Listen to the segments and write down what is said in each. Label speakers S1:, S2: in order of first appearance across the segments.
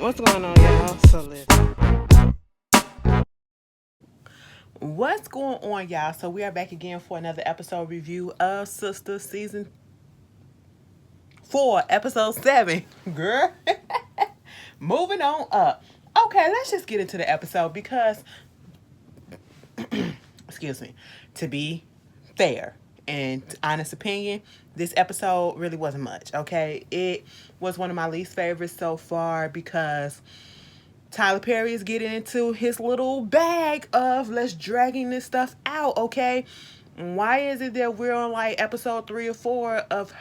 S1: What's going on, y'all? So listen. What's going on, y'all? So we are back again for another episode review of Sistas season 4, episode 7. Girl, moving on up. Okay, let's just get into the episode because, excuse me, to be fair and honest opinion, this episode really wasn't much. Okay, it was one of my least favorites so far because Tyler Perry is getting into his little bag of let's dragging this stuff out, okay? Why is it that we're on like episode 3 or 4 of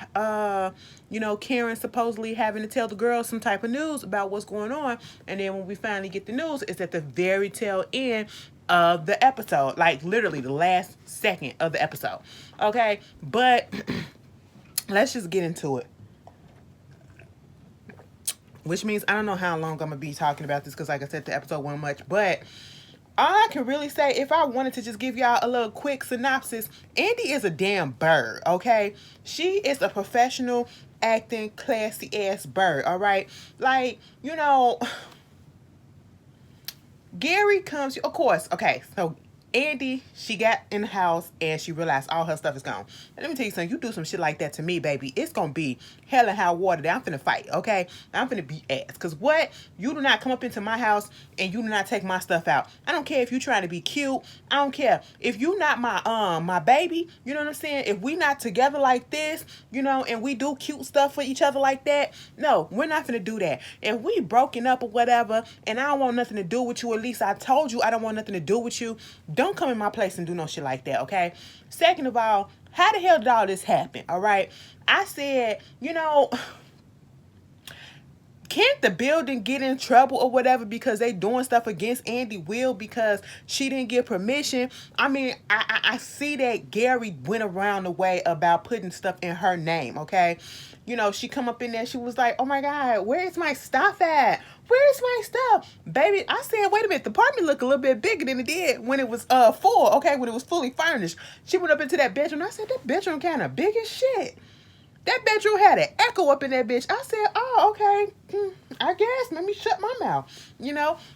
S1: Karen supposedly having to tell the girls some type of news about what's going on, and then when we finally get the news, it's at the very tail end of the episode, like literally the last second of the episode. Okay? But let's just get into it. Which means I don't know how long I'm gonna be talking about this because, like I said, the episode wasn't much. But all I can really say, if I wanted to just give y'all a little quick synopsis, Andy is a damn bird. Okay, she is a professional acting, classy ass bird. All right, like Gary comes. Of course, okay. So Andy, she got in the house and she realized all her stuff is gone. And let me tell you something, you do some shit like that to me, baby, it's gonna be hell and high water that I'm finna fight, okay? I'm finna beat ass. Cause what? You do not come up into my house and you do not take my stuff out. I don't care if you trying to be cute. I don't care. If you not my baby, you know what I'm saying? If we not together like this, and we do cute stuff for each other like that, no, we're not finna do that. If we broken up or whatever and I don't want nothing to do with you, at least I told you I don't want nothing to do with you, don't come in my place and do no shit like that, okay? Second of all, how the hell did all this happen, all right? I said, can't the building get in trouble or whatever because they doing stuff against Andy Will because she didn't get permission? I mean, I see that Gary went around the way about putting stuff in her name, okay? She come up in there, she was like, oh my God, where's my stuff at? Where's my stuff? Baby, I said, wait a minute, the apartment looked a little bit bigger than it did when it was full, okay, when it was fully furnished. She went up into that bedroom, I said, that bedroom kind of big as shit. That bedroom had an echo up in that bitch. I said, oh, okay. I guess. Let me shut my mouth.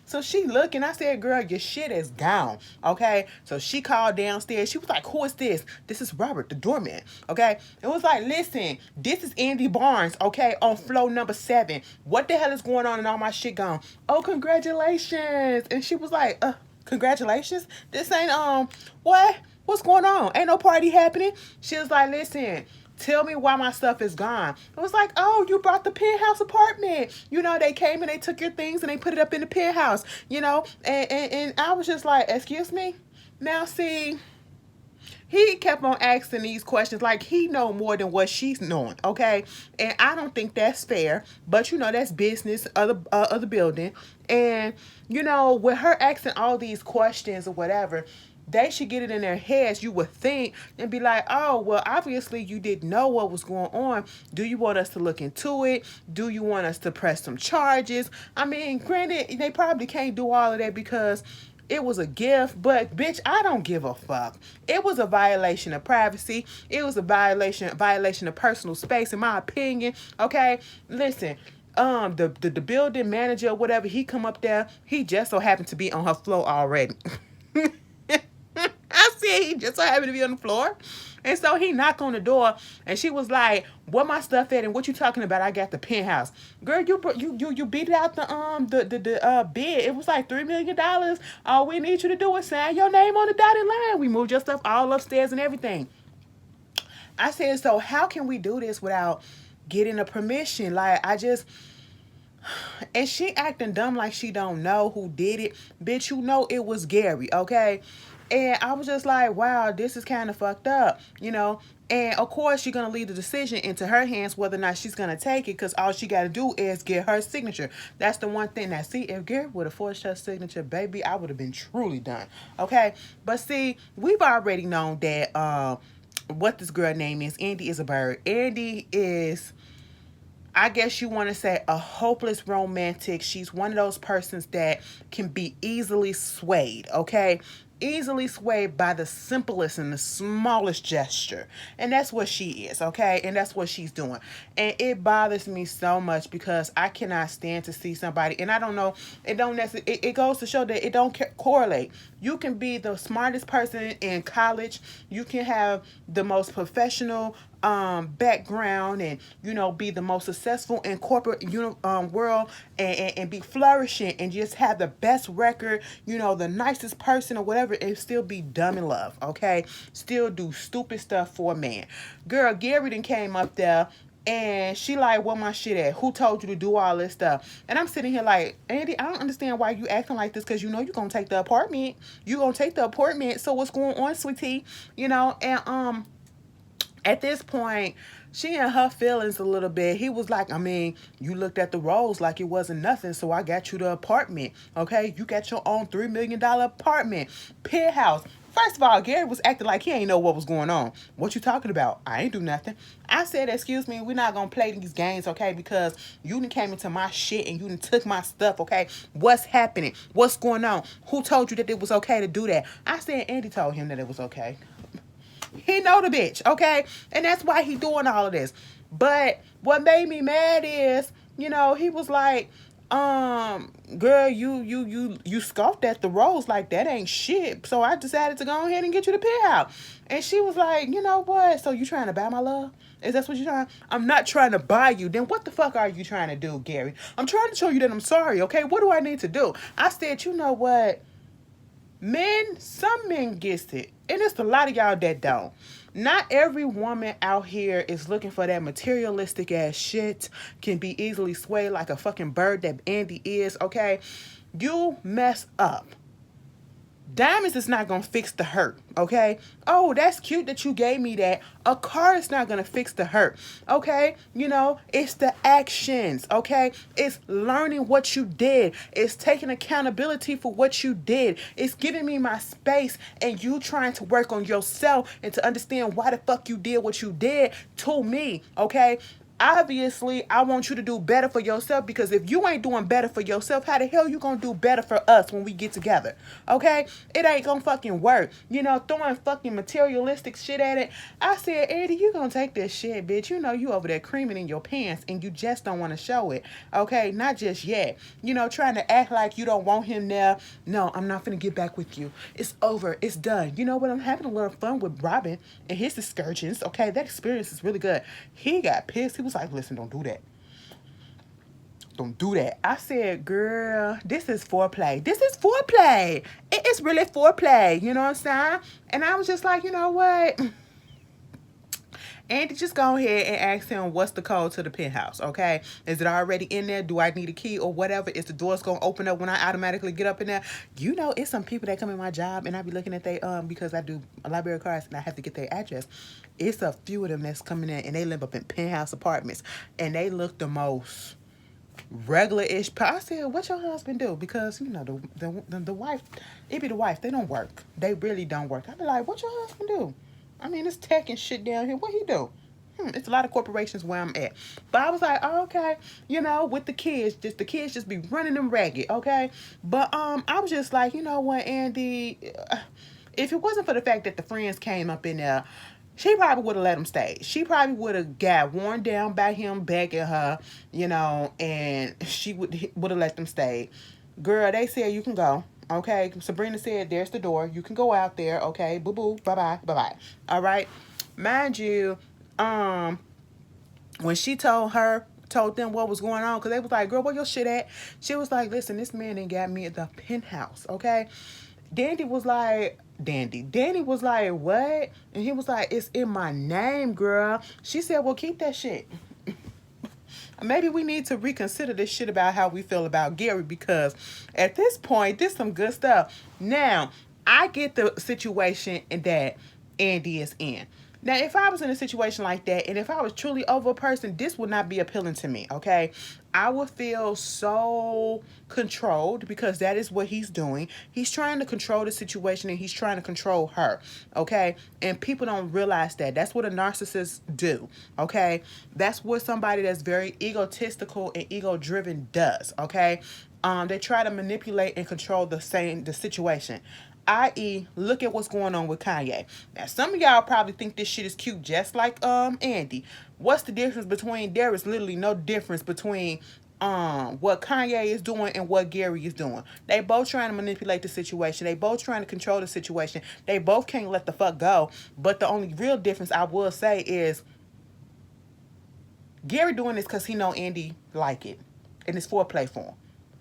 S1: So she looking. I said, girl, your shit is gone. Okay. So she called downstairs. She was like, who is this? This is Robert, the doorman. Okay. It was like, listen, this is Andy Barnes. Okay. On floor number 7. What the hell is going on and all my shit gone? Oh, congratulations. And she was like, congratulations? This ain't, what? What's going on? Ain't no party happening. She was like, listen, tell me why my stuff is gone. It was like, oh, you brought the penthouse apartment. They came and they took your things and they put it up in the penthouse, and I was just like, excuse me? Now, see, he kept on asking these questions like he know more than what she's knowing, okay? And I don't think that's fair, but that's business of the building. And, with her asking all these questions or whatever, they should get it in their heads, you would think, and be like, oh, well, obviously you didn't know what was going on. Do you want us to look into it? Do you want us to press some charges? I mean, granted, they probably can't do all of that because it was a gift, but bitch, I don't give a fuck. It was a violation of privacy. It was a violation of personal space, in my opinion. Okay, listen. The building manager or whatever, he come up there. He just so happened to be on her floor already. I said he just so happened to be on the floor. And so he knocked on the door and she was like, what my stuff at and what you talking about? I got the penthouse. Girl, you beat it out the bid. It was like $3 million. All we need you to do is sign your name on the dotted line. We moved your stuff all upstairs and everything. I said, so how can we do this without getting a permission? Like, and she acting dumb like she don't know who did it. Bitch, it was Gary, okay? And I was just like, wow, this is kind of fucked up, And of course, you're going to leave the decision into her hands whether or not she's going to take it because all she got to do is get her signature. That's the one thing. That, see, if Gary would have forged her signature, baby, I would have been truly done, okay? But see, we've already known that what this girl name is. Andy is a bird. Andy is, I guess you want to say, a hopeless romantic. She's one of those persons that can be easily swayed, okay? easily swayed by the simplest and the smallest gesture. And that's what she is, okay? And that's what she's doing. And it bothers me so much because I cannot stand to see somebody, and I don't know, it don't necessarily, it goes to show that it don't correlate. You can be the smartest person in college, you can have the most professional background, and be the most successful in corporate world, and be flourishing and just have the best record, the nicest person or whatever, and still be dumb in love, okay? Still do stupid stuff for a man. Girl, Gary then came up there, and she like, where my shit at? Who told you to do all this stuff? And I'm sitting here like, Andy, I don't understand why you acting like this, because you're going to take the apartment. You're going to take the apartment. So what's going on, sweetie? And at this point, she in her feelings a little bit. He was like, you looked at the roles like it wasn't nothing, so I got you the apartment, okay? You got your own $3 million apartment, penthouse. First of all, Gary was acting like he ain't know what was going on. What you talking about? I ain't do nothing. I said, excuse me, we're not going to play these games, okay? Because you done came into my shit and you done took my stuff, okay? What's happening? What's going on? Who told you that it was okay to do that? I said, Andy told him that it was okay. He know the bitch, okay? And that's why he doing all of this. But what made me mad is, he was like, girl, you scoffed at the rose like that ain't shit. So I decided to go ahead and get you the penthouse. And she was like, you know what? So you trying to buy my love? Is that what you're trying? I'm not trying to buy you. Then what the fuck are you trying to do, Gary? I'm trying to show you that I'm sorry, okay? What do I need to do? I said, you know what? Some men gets it, and it's a lot of y'all that don't. Not every woman out here is looking for that materialistic ass shit, can be easily swayed like a fucking bird that Andy is, okay? You mess up. Diamonds is not going to fix the hurt, okay? Oh, that's cute that you gave me that. A car is not going to fix the hurt, okay? It's the actions, okay? It's learning what you did. It's taking accountability for what you did. It's giving me my space and you trying to work on yourself and to understand why the fuck you did what you did to me, okay? Obviously, I want you to do better for yourself, because if you ain't doing better for yourself, how the hell you gonna do better for us when we get together? Okay? It ain't gonna fucking work. Throwing fucking materialistic shit at it. I said, Eddie, you gonna take this shit, bitch. You over there creaming in your pants and you just don't want to show it. Okay? Not just yet. Trying to act like you don't want him there. No, I'm not gonna get back with you. It's over. It's done. You know what? I'm having a little fun with Robin and his excursions. Okay? That experience is really good. He got pissed. He was like, listen, don't do that. Don't do that. I said, girl, this is foreplay. This is foreplay. It is really foreplay. You know what I'm saying? And I was just like, you know what? Andy, just go ahead and ask him what's the code to the penthouse, okay? Is it already in there? Do I need a key or whatever? Is the doors going to open up when I automatically get up in there? It's some people that come in my job and I be looking at because I do a library cards and I have to get their address. It's a few of them that's coming in and they live up in penthouse apartments and they look the most regular-ish. I said, what your husband do? Because, the wife, it be the wife. They don't work. They really don't work. I be like, what your husband do? It's tech and shit down here. What he do? It's a lot of corporations where I'm at. But I was like, oh, okay, with the kids just be running them ragged, okay? But I was just like, you know what, Andy, if it wasn't for the fact that the friends came up in there, she probably would have let him stay. She probably would have got worn down by him begging her, and she would have let them stay. Girl, they said you can go. Okay, Sabrina said, there's the door. You can go out there. Okay, boo-boo, bye-bye, bye-bye. All right, mind you, when she told them what was going on, because they was like, girl, where your shit at? She was like, listen, this man done got me at the penthouse, okay? Danny was like, what? And he was like, it's in my name, girl. She said, well, keep that shit. Maybe we need to reconsider this shit about how we feel about Gary, because at this point, this is some good stuff. Now, I get the situation that Andy is in. Now, if I was in a situation like that, and if I was truly over a person, this would not be appealing to me, okay? I would feel so controlled, because that is what he's doing. He's trying to control the situation, and he's trying to control her, okay? And people don't realize that. That's what a narcissist do, okay? That's what somebody that's very egotistical and ego-driven does, okay? They try to manipulate and control the situation. i.e., look at what's going on with Kanye. Now, some of y'all probably think this shit is cute, just like Andy. What's the difference between? There is literally no difference between what Kanye is doing and what Gary is doing. They both trying to manipulate the situation. They both trying to control the situation. They both can't let the fuck go. But the only real difference I will say is Gary doing this because he know Andy like it, and it's foreplay for him.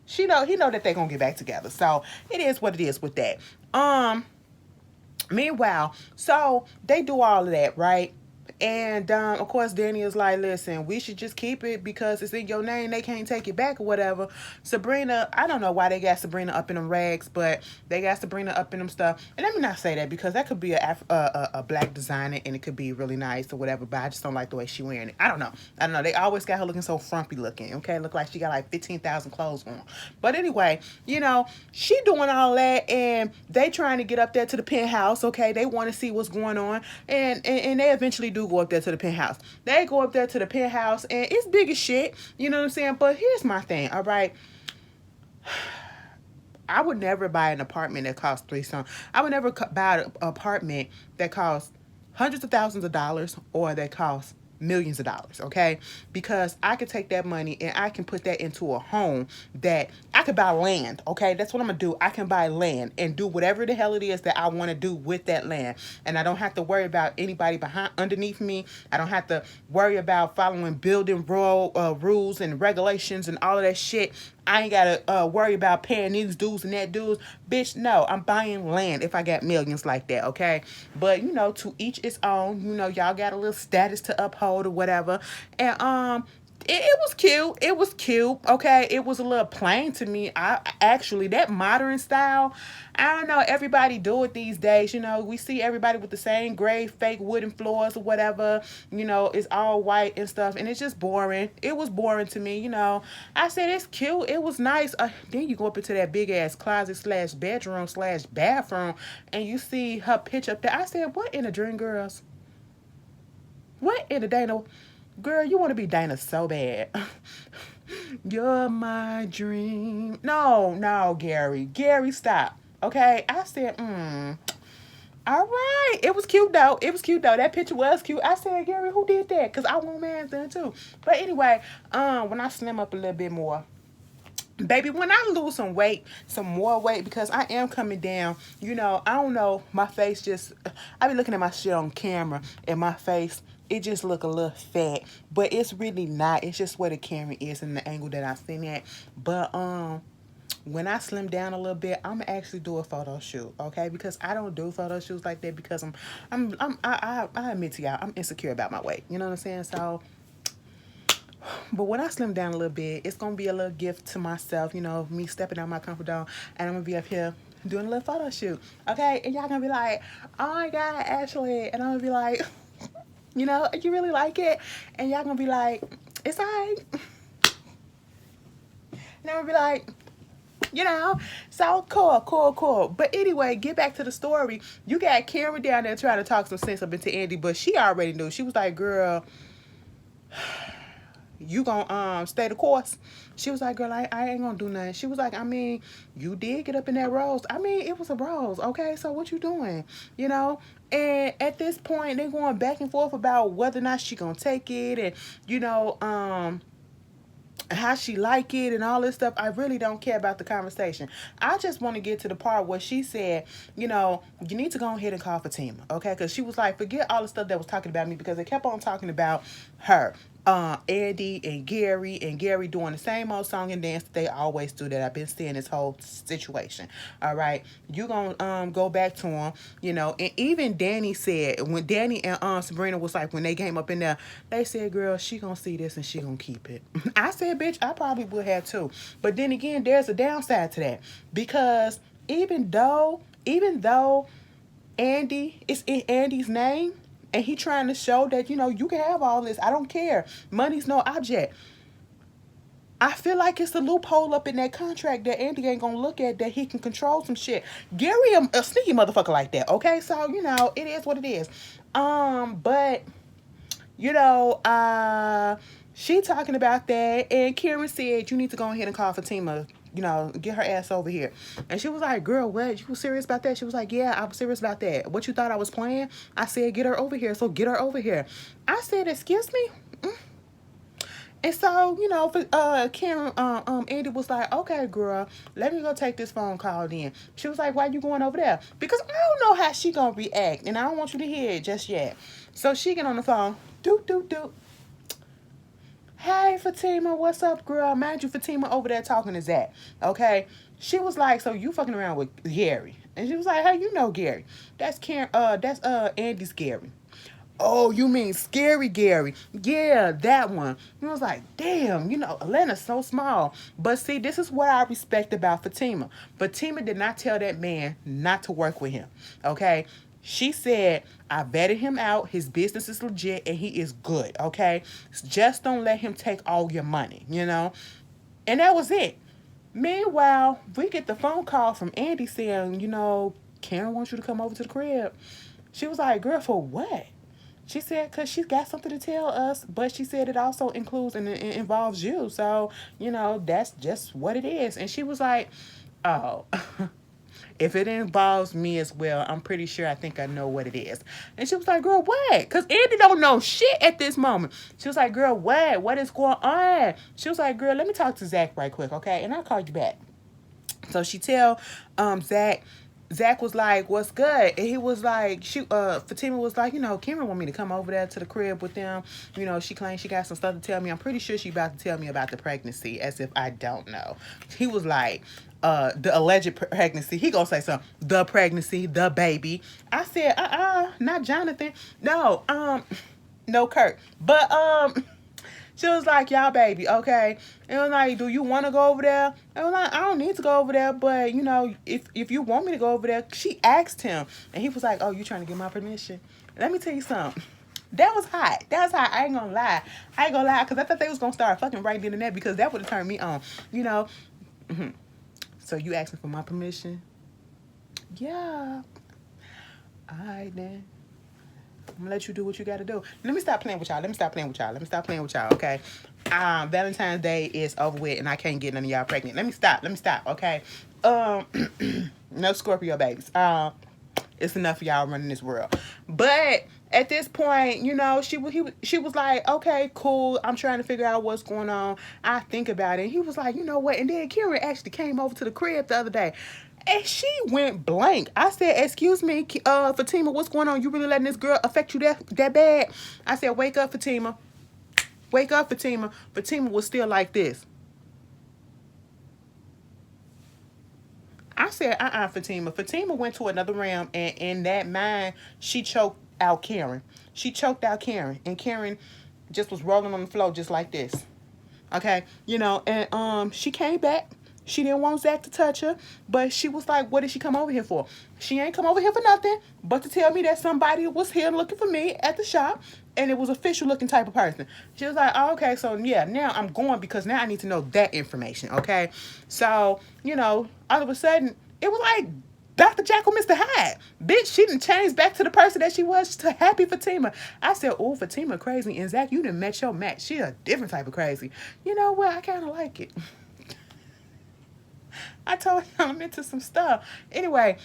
S1: He know that they gonna get back together. So it is what it is with that. Meanwhile, so they do all of that, right? And of course, Danny is like, listen, we should just keep it because it's in your name. They can't take it back or whatever. Sabrina, I don't know why they got Sabrina up in them rags, but they got Sabrina up in them stuff. And let me not say that because that could be a black designer and it could be really nice or whatever, but I just don't like the way she wearing it. I don't know. They always got her looking so frumpy looking, okay? Look like she got like 15,000 clothes on. But anyway, she doing all that and they trying to get up there to the penthouse, okay? They want to see what's going on. And they eventually do go up there to the penthouse. They go up there to the penthouse and it's big as shit. You know what I'm saying? But here's my thing, all right? I would never buy an apartment that costs I would never buy an apartment that costs hundreds of thousands of dollars or that costs millions of dollars, okay? Because I could take that money and I can put that into a home that I could buy land, okay? That's what I'm gonna do. I can buy land and do whatever the hell it is that I want to do with that land, and I don't have to worry about anybody underneath me. I don't have to worry about following building rules and regulations and all of that shit. I ain't gotta worry about paying these dues and that dues. Bitch, no, I'm buying land if I got millions like that, okay? But, to each its own. Y'all got a little status to uphold or whatever. And, it was cute. It was cute, okay? It was a little plain to me. I actually, that modern style, I don't know, everybody do it these days. We see everybody with the same gray fake wooden floors or whatever. It's all white and stuff, and it's just boring. It was boring to me. I said it's cute. It was nice. Then you go up into that big ass closet / bedroom / bathroom, and you see her pitch up there. I said, what in the dream, girls? What in the Dana? Girl, you want to be Dana so bad. You're my dream. No, Gary. Gary, stop. Okay? I said, all right. It was cute, though. That picture was cute. I said, Gary, who did that? Because I want man's done, too. But anyway, when I slim up a little bit more, baby, when I lose some more weight, because I am coming down, I don't know, my face just, I be looking at my shit on camera, and my face, it just look a little fat, but it's really not. It's just where the camera is and the angle that I seen at. But when I slim down a little bit, I'm gonna actually do a photo shoot, okay? Because I don't do photo shoots like that because I admit to y'all, I'm insecure about my weight. You know what I'm saying? So, but when I slim down a little bit, it's gonna be a little gift to myself. Me stepping out my comfort zone, and I'm gonna be up here doing a little photo shoot, okay? And y'all gonna be like, oh my God, Ashley, and I'm gonna be like, you really like it? And y'all gonna be like, it's all right. And I'm gonna be like, so cool. But anyway, get back to the story. You got Karen down there trying to talk some sense up into Andy, but she already knew. She was like, girl, you gonna stay the course? She was like, girl, I ain't gonna do nothing. She was like, you did get up in that rose. It was a rose, okay? So what you doing? And at this point, they're going back and forth about whether or not she gonna take it, and how she like it and all this stuff. I really don't care about the conversation. I just want to get to the part where she said, you need to go ahead and call Fatima, okay? Because she was like, forget all the stuff that was talking about me, because they kept on talking about her. Andy and Gary doing the same old song and dance that they always do, that I've been seeing this whole situation. All right, you gonna go back to him, and even Danny said, when Danny and Sabrina was like, when they came up in there, they said, girl, she gonna see this and she gonna keep it. I said, bitch, I probably would have too. But then again, there's a downside to that, because even though Andy is in Andy's name, and he trying to show that, you can have all this. I don't care. Money's no object. I feel like it's a loophole up in that contract that Andy ain't gonna look at, that he can control some shit. Gary, a sneaky motherfucker like that, okay? So, it is what it is. But, She talking about that, and Karen said, you need to go ahead and call Fatima, get her ass over here. And she was like, girl, what? You was serious about that? She was like, yeah, I was serious about that. What, you thought I was playing? I said, get her over here, so get her over here. I said, excuse me? And so, Karen, Andy was like, okay, girl, let me go take this phone call then. She was like, why you going over there? Because I don't know how she gonna react, and I don't want you to hear it just yet. So she get on the phone, doot, doot, doot. Hey, Fatima, what's up, girl? Mind you, Fatima over there talking to Zach, okay? She was like, so you fucking around with Gary. And she was like, hey, you know Gary. That's Andy's Gary. Oh, you mean Scary Gary? Yeah, that one. He was like, damn, Atlanta's so small. But see, this is what I respect about Fatima. Fatima did not tell that man not to work with him, okay? She said, I vetted him out. His business is legit and he is good, okay? Just don't let him take all your money, And that was it. Meanwhile, we get the phone call from Andy saying, Karen wants you to come over to the crib. She was like, girl, for what? She said, because she's got something to tell us, but she said it also includes and it involves you. So, that's just what it is. And she was like, oh, if it involves me as well, I'm pretty sure I think I know what it is. And she was like, girl, what? Because Andy don't know shit at this moment. She was like, girl, what? What is going on? She was like, girl, let me talk to Zach right quick, okay? And I'll call you back. So she tell Zach was like, what's good? And he was like, Fatima was like, Cameron want me to come over there to the crib with them. She claims she got some stuff to tell me. I'm pretty sure she about to tell me about the pregnancy, as if I don't know. He was like, the alleged pregnancy. He gonna say something. The pregnancy, the baby. I said, not Jonathan. No, no Kurt. But, she was like, y'all baby, okay? And I was like, do you want to go over there? I was like, I don't need to go over there, but, if you want me to go over there, she asked him. And he was like, oh, you trying to get my permission? Let me tell you something. That was hot. I ain't gonna lie. Because I thought they was gonna start fucking right then and there, because that would have turned me on, Mm-hmm. So you asking for my permission? Yeah. All right, then. I'm gonna let you do what you gotta do. Let me stop playing with y'all, okay? Valentine's Day is over with and I can't get none of y'all pregnant. Let me stop, okay? No Scorpio babies. It's enough of y'all running this world. But at this point, she was like, okay, cool. I'm trying to figure out what's going on. I think about it. And he was like, you know what? And then Karen actually came over to the crib the other day. And she went blank. I said, excuse me, Fatima, what's going on? You really letting this girl affect you that bad? I said, wake up, Fatima. Wake up, Fatima. Fatima was still like this. I said, Fatima. Fatima went to another realm, and in that mind, she choked out Karen. And Karen just was rolling on the floor just like this. Okay? And she came back. She didn't want Zach to touch her, but she was like, what did she come over here for? She ain't come over here for nothing but to tell me that somebody was here looking for me at the shop, and it was official looking type of person. She was like, oh, okay, so yeah, now I'm going because now I need to know that information, okay? So, all of a sudden, it was like Dr. Jekyll, Mr. Hyde. Bitch, she didn't change back to the person that she was to happy Fatima. I said, oh, Fatima crazy, and Zach, you done met your match. She a different type of crazy. You know what? I kind of like it. I told him I'm into some stuff. Anyway,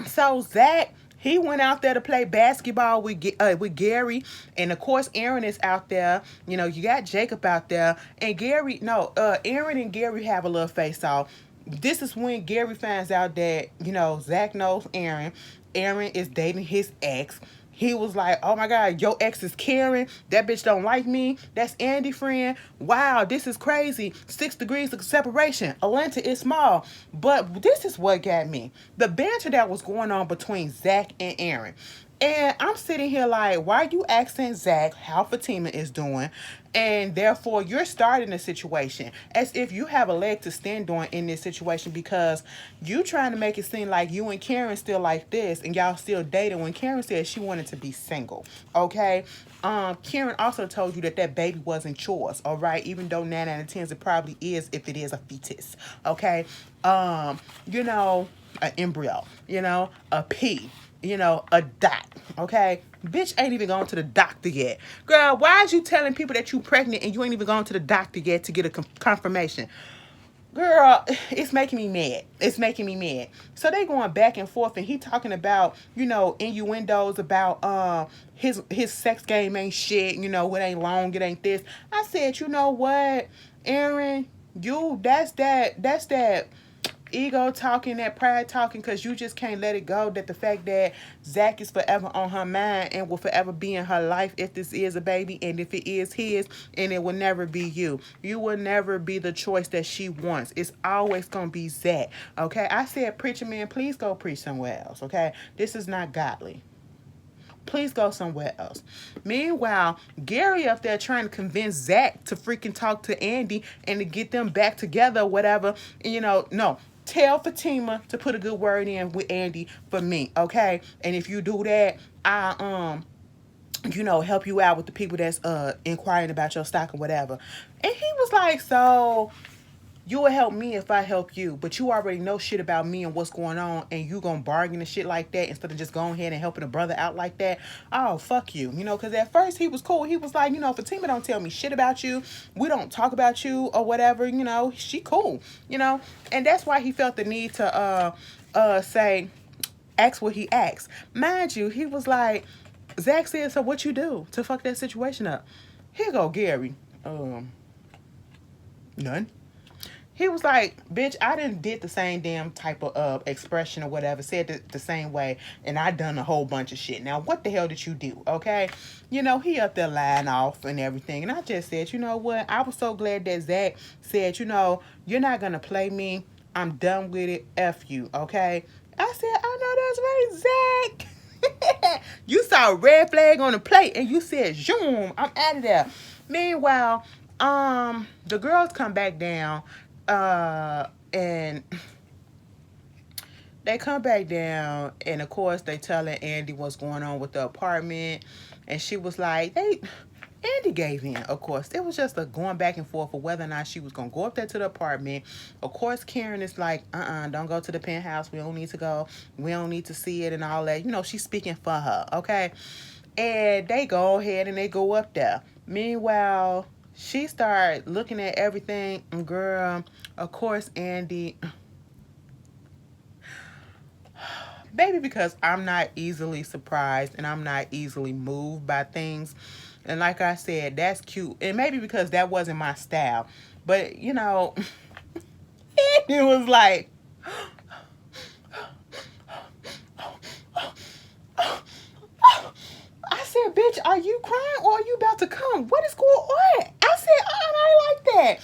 S1: so Zach, he went out there to play basketball with Gary, and of course Aaron is out there. You got Jacob out there, and Aaron and Gary have a little face off. This is when Gary finds out that Zach knows Aaron. Aaron is dating his ex. He was like, oh my God, your ex is Karen. That bitch don't like me. That's Andy friend. Wow, this is crazy. 6 degrees of separation. Atlanta is small. But this is what got me. The banter that was going on between Zach and Aaron. And I'm sitting here like, why are you asking Zach how Fatima is doing? And therefore, you're starting a situation as if you have a leg to stand on in this situation, because you trying to make it seem like you and Karen still like this and y'all still dating when Karen said she wanted to be single. Okay. Karen also told you that baby wasn't yours. All right. Even though 9 out of 10 it probably is, if it is a fetus. Okay. An embryo, a pea. a dot. Okay, bitch ain't even gone to the doctor yet. Girl, why is you telling people that you pregnant and you ain't even gone to the doctor yet to get a confirmation? Girl, it's making me mad. It's making me mad. So they going back and forth, and he talking about, innuendos about his sex game ain't shit. It ain't long, it ain't this. I said, you know what, Aaron, that's that ego talking, that pride talking, because you just can't let it go that the fact that Zach is forever on her mind and will forever be in her life if this is a baby, and if it is his, and it will never be you. You will never be the choice that she wants. It's always going to be Zach. Okay? I said, preacher man, please go preach somewhere else. Okay? This is not godly. Please go somewhere else. Meanwhile, Gary up there trying to convince Zach to freaking talk to Andy and to get them back together or whatever. No. Tell Fatima to put a good word in with Andy for me, okay? And if you do that, I help you out with the people that's inquiring about your stock or whatever. And he was like, so you will help me if I help you, but you already know shit about me and what's going on, and you gonna bargain and shit like that instead of just going ahead and helping a brother out like that. Oh, fuck you. Because at first he was cool. He was like, Fatima don't tell me shit about you. We don't talk about you or whatever. She cool. And that's why he felt the need to say, ask what he asked. Mind you, he was like, Zach said, so what you do to fuck that situation up? Here go Gary. None. He was like, bitch, I did the same damn type of expression or whatever, said it the same way, and I done a whole bunch of shit. Now, what the hell did you do, okay? He up there lying off and everything, and I just said, you know what? I was so glad that Zach said, you're not going to play me. I'm done with it. F you, okay? I said, I know that's right, Zach. You saw a red flag on the plate, and you said, zoom, I'm out of there. Meanwhile, the girls come back down. And they come back down, and of course they telling Andy what's going on with the apartment, and she was like, Andy gave in. Of course, it was just a going back and forth for whether or not she was gonna go up there to the apartment. Of course, Karen is like, don't go to the penthouse. We don't need to go. We don't need to see it and all that. She's speaking for her, okay? And they go ahead and they go up there. Meanwhile, she started looking at everything. Girl, of course, Andy. Maybe because I'm not easily surprised and I'm not easily moved by things. And like I said, that's cute. And maybe because that wasn't my style. But, Andy was like, I said, bitch, are you crying or are you about to come? What is going on? I said, I like that.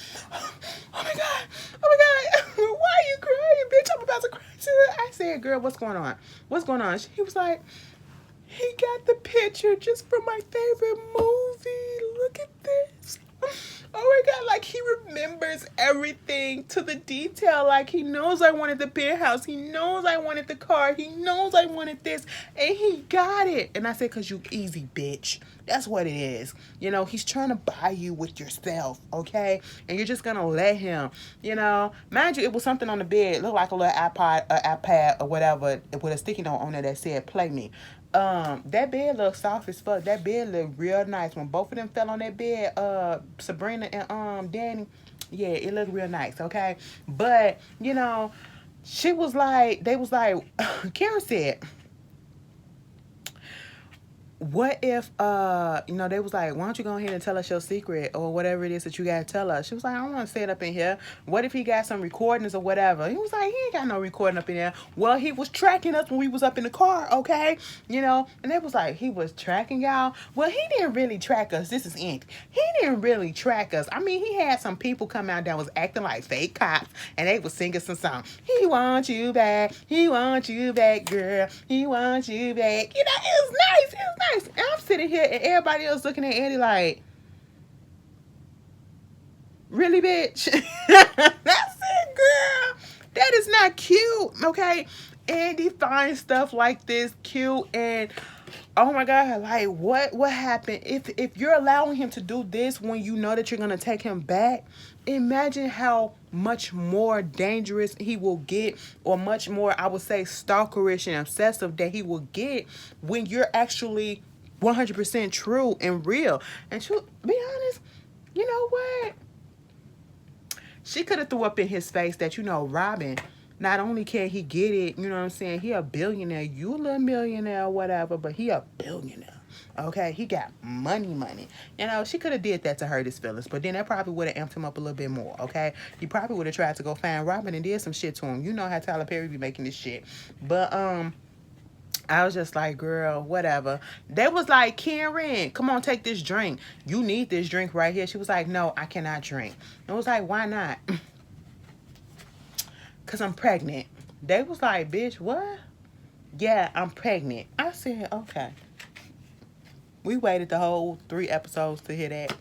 S1: Oh my God. Why are you crying, bitch? I'm about to cry too. I said, girl, what's going on? What's going on? He was like, he got the picture just from my favorite movie. Look at this. Oh my God, like he remembers everything to the detail. Like he knows I wanted the penthouse. He knows I wanted the car. He knows I wanted this. And he got it. And I said, cause you easy, bitch. That's what it is. He's trying to buy you with yourself, okay? And you're just gonna let him, Mind you, it was something on the bed. It looked like a little iPad or whatever with a sticky note on it that said, play me. That bed looked soft as fuck. That bed looked real nice. When both of them fell on that bed, Sabrina and Danny, yeah, it looked real nice, okay? But, she was like, they was like, Karen said, what if, they was like, why don't you go ahead and tell us your secret or whatever it is that you got to tell us? She was like, I don't want to say it up in here. What if he got some recordings or whatever? He was like, he ain't got no recording up in there. Well, he was tracking us when we was up in the car, okay? And they was like, he was tracking y'all? Well, he didn't really track us. This is Andy. He didn't really track us. I mean, he had some people come out that was acting like fake cops, and they was singing some song. He wants you back. He wants you back, girl. He wants you back. It was nice. It was nice. And I'm sitting here and everybody else looking at Andy like, really, bitch? That's it, girl. That is not cute, okay? Andy finds stuff like this cute, and oh my God, like what happened? If you're allowing him to do this when you know that you're gonna take him back, imagine how much more dangerous he will get, or much more, I would say, stalkerish and obsessive that he will get when you're actually 100% true and real. And to be honest, you know what? She could have threw up in his face that, Robin, not only can he get it, you know what I'm saying, he a billionaire, you a little millionaire or whatever, but he a billionaire. Okay, he got money. She could have did that to hurt his feelings, but then that probably would have amped him up a little bit more. Okay, he probably would have tried to go find Robin and did some shit to him. You know how Tyler Perry be making this shit. But I was just like, girl, whatever. They was like, Karen, come on, take this drink. You need this drink right here. She was like, no, I cannot drink. I was like, why not? Because I'm pregnant. They was like, bitch, what? Yeah, I'm pregnant. I said, okay. We waited the whole 3 episodes to hear that.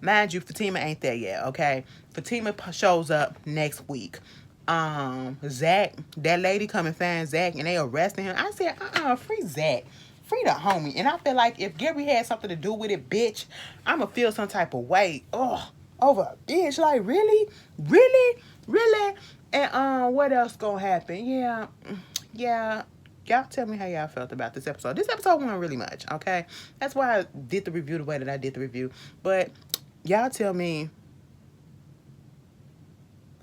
S1: Mind you, Fatima ain't there yet, okay? Fatima shows up next week. Zach, that lady come and find Zach and they arresting him. I said, free Zach. Free the homie. And I feel like if Gary had something to do with it, bitch, I'ma feel some type of way. Oh, over a bitch. Like, really? Really? Really? And what else gonna happen? Yeah. Y'all tell me how y'all felt about this episode. This episode wasn't really much, okay? That's why I did the review the way that I did the review. But y'all tell me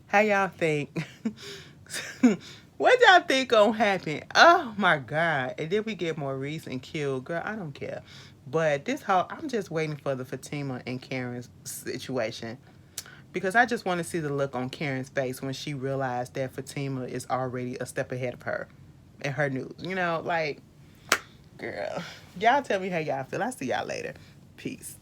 S1: how y'all think. What y'all think gonna happen? Oh my God. And then we get Maurice and killed. Girl, I don't care. But I'm just waiting for the Fatima and Karen's situation. Because I just want to see the look on Karen's face when she realized that Fatima is already a step ahead of her in her news. Like, girl, y'all tell me how y'all feel. I'll see y'all later. Peace.